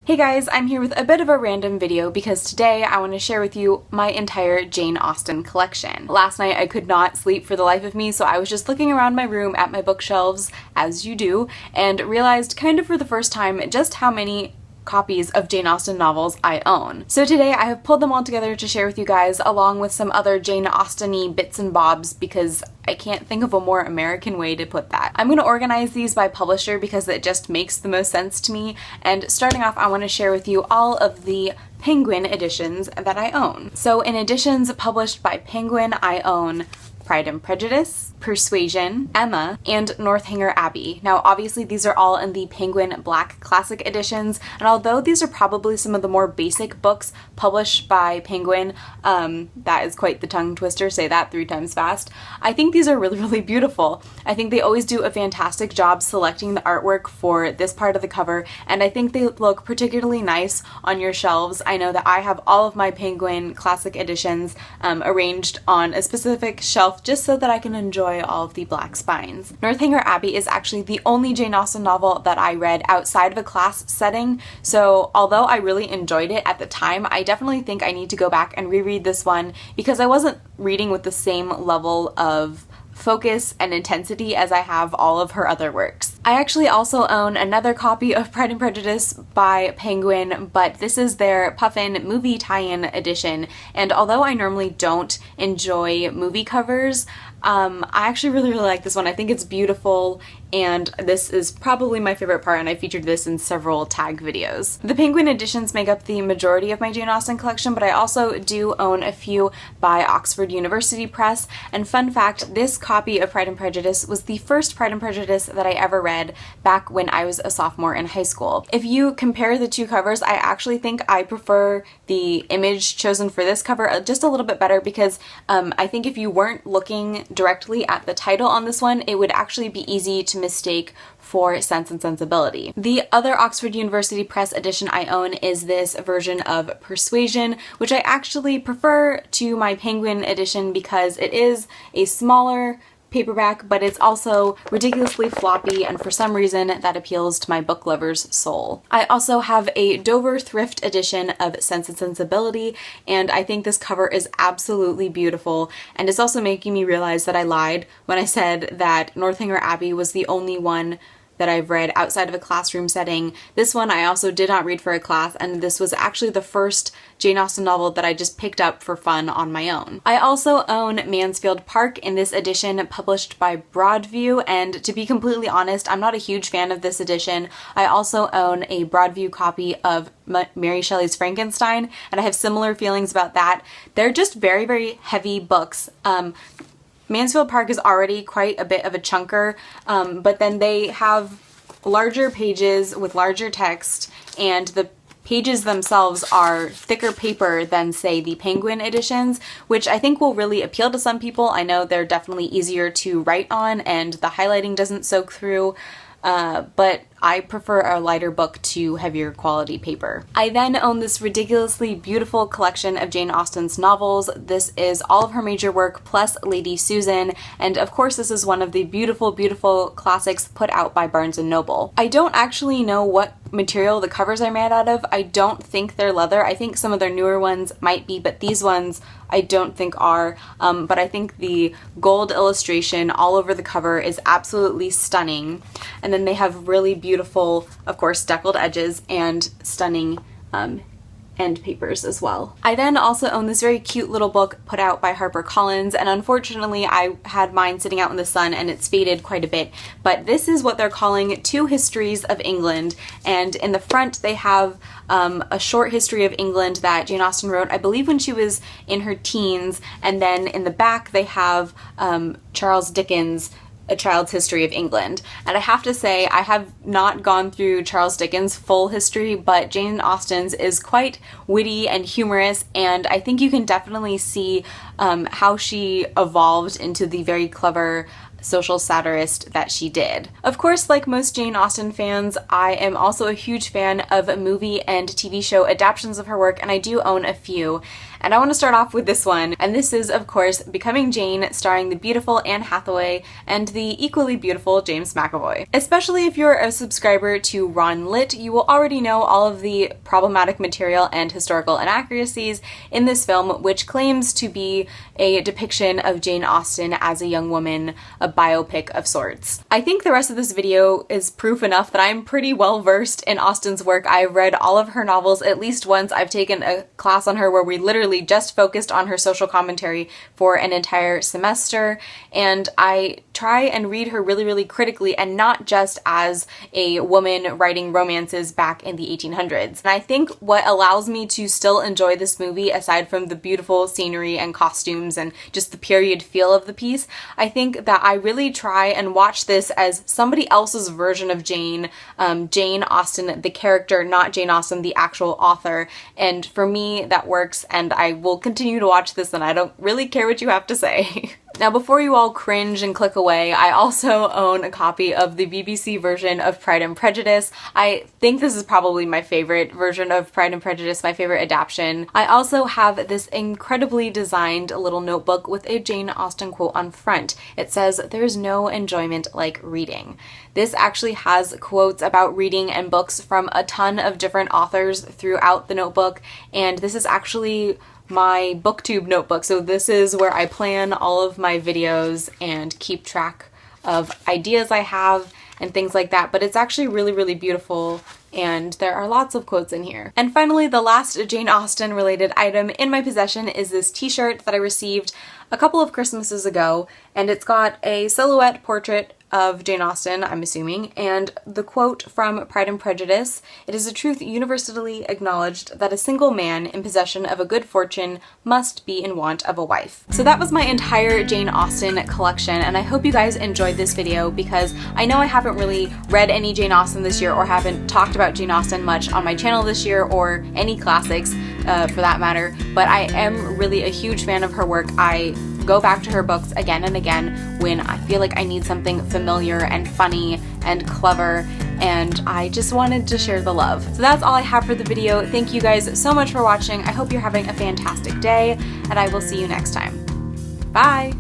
Hey guys, I'm here with a bit of a random video because today I want to share with you my entire Jane Austen collection. Last night I could not sleep for the life of me, so I was just looking around my room at my bookshelves, as you do, and realized kind of for the first time just how many copies of Jane Austen novels I own. So today I have pulled them all together to share with you guys, along with some other Jane Austen-y bits and bobs because I can't think of a more American way to put that. I'm going to organize these by publisher because it just makes the most sense to me, and starting off I want to share with you all of the Penguin editions that I own. So in editions published by Penguin, I own Pride and Prejudice, Persuasion, Emma, and Northanger Abbey. Now obviously these are all in the Penguin Black Classic editions, and although these are probably some of the more basic books published by Penguin, that is quite the tongue twister, say that 3 times fast, I think these are really beautiful. I think they always do a fantastic job selecting the artwork for this part of the cover, and I think they look particularly nice on your shelves. I know that I have all of my Penguin Classic editions arranged on a specific shelf just so that I can enjoy all of the black spines. Northanger Abbey is actually the only Jane Austen novel that I read outside of a class setting, so although I really enjoyed it at the time, I definitely think I need to go back and reread this one because I wasn't reading with the same level of focus and intensity as I have all of her other works. I actually also own another copy of Pride and Prejudice by Penguin, but this is their Puffin movie tie-in edition, and although I normally don't enjoy movie covers, I actually really like this one. I think it's beautiful, and this is probably my favorite part, and I featured this in several tag videos. The Penguin editions make up the majority of my Jane Austen collection, but I also do own a few by Oxford University Press, and fun fact, this copy of Pride and Prejudice was the first Pride and Prejudice that I ever read back when I was a sophomore in high school. If you compare the two covers, I actually think I prefer the image chosen for this cover just a little bit better because I think if you weren't looking directly at the title on this one, it would actually be easy to mistake for Sense and Sensibility. The other Oxford University Press edition I own is this version of Persuasion, which I actually prefer to my Penguin edition because it is a smaller paperback, but it's also ridiculously floppy, and for some reason that appeals to my book lover's soul. I also have a Dover thrift edition of Sense and Sensibility, and I think this cover is absolutely beautiful, and it's also making me realize that I lied when I said that Northanger Abbey was the only one that I've read outside of a classroom setting. This one I also did not read for a class, and this was actually the first Jane Austen novel that I just picked up for fun on my own. I also own Mansfield Park in this edition published by Broadview, and to be completely honest, I'm not a huge fan of this edition. I also own a Broadview copy of Mary Shelley's Frankenstein, and I have similar feelings about that. They're just very heavy books. Mansfield Park is already quite a bit of a chunker, but then they have larger pages with larger text, and the pages themselves are thicker paper than, say, the Penguin editions, which I think will really appeal to some people. I know they're definitely easier to write on, and the highlighting doesn't soak through, but I prefer a lighter book to heavier quality paper. I then own this ridiculously beautiful collection of Jane Austen's novels. This is all of her major work plus Lady Susan, and of course this is one of the beautiful classics put out by Barnes & Noble. I don't actually know what material the covers are made out of. I don't think they're leather. I think some of their newer ones might be, but these ones I don't think are, but I think the gold illustration all over the cover is absolutely stunning, and then they have really beautiful, of course, speckled edges and stunning end papers as well. I then also own this very cute little book put out by HarperCollins, and unfortunately I had mine sitting out in the sun and it's faded quite a bit, but this is what they're calling Two Histories of England, and in the front they have a short history of England that Jane Austen wrote, I believe, when she was in her teens, and then in the back they have Charles Dickens' A Child's History of England. And I have to say, I have not gone through Charles Dickens' full history, but Jane Austen's is quite witty and humorous, and I think you can definitely see how she evolved into the very clever social satirist that she did. Of course, like most Jane Austen fans, I am also a huge fan of movie and TV show adaptations of her work, and I do own a few. And I want to start off with this one, and this is, of course, Becoming Jane, starring the beautiful Anne Hathaway and the equally beautiful James McAvoy. Especially if you're a subscriber to Ron Lit, you will already know all of the problematic material and historical inaccuracies in this film, which claims to be a depiction of Jane Austen as a young woman, a biopic of sorts. I think the rest of this video is proof enough that I'm pretty well versed in Austen's work. I've read all of her novels at least once. I've taken a class on her where we literally just focused on her social commentary for an entire semester, and I try and read her really, really critically and not just as a woman writing romances back in the 1800s. And I think what allows me to still enjoy this movie, aside from the beautiful scenery and costumes and just the period feel of the piece, I think that I really try and watch this as somebody else's version of Jane, Jane Austen, the character, not Jane Austen, the actual author. And for me, that works, and I will continue to watch this, and I don't really care what you have to say. Now, before you all cringe and click away, I also own a copy of the BBC version of Pride and Prejudice. I think this is probably my favorite version of Pride and Prejudice, my favorite adaptation. I also have this incredibly designed little notebook with a Jane Austen quote on front. It says, "There's no enjoyment like reading." This actually has quotes about reading and books from a ton of different authors throughout the notebook, and this is actually my Booktube Notebook. So this is where I plan all of my videos and keep track of ideas I have and things like that, but it's actually really, really beautiful, and there are lots of quotes in here. And finally, the last Jane Austen related item in my possession is this t-shirt that I received a couple of Christmases ago, and it's got a silhouette portrait of Jane Austen, I'm assuming, and the quote from Pride and Prejudice: "It is a truth universally acknowledged that a single man in possession of a good fortune must be in want of a wife." So that was my entire Jane Austen collection, and I hope you guys enjoyed this video, because I know I haven't really read any Jane Austen this year, or haven't talked about Jane Austen much on my channel this year, or any classics for that matter, but I am really a huge fan of her work. I go back to her books again and again when I feel like I need something familiar and funny and clever, and I just wanted to share the love. So that's all I have for the video. Thank you guys so much for watching. I hope you're having a fantastic day, and I will see you next time. Bye!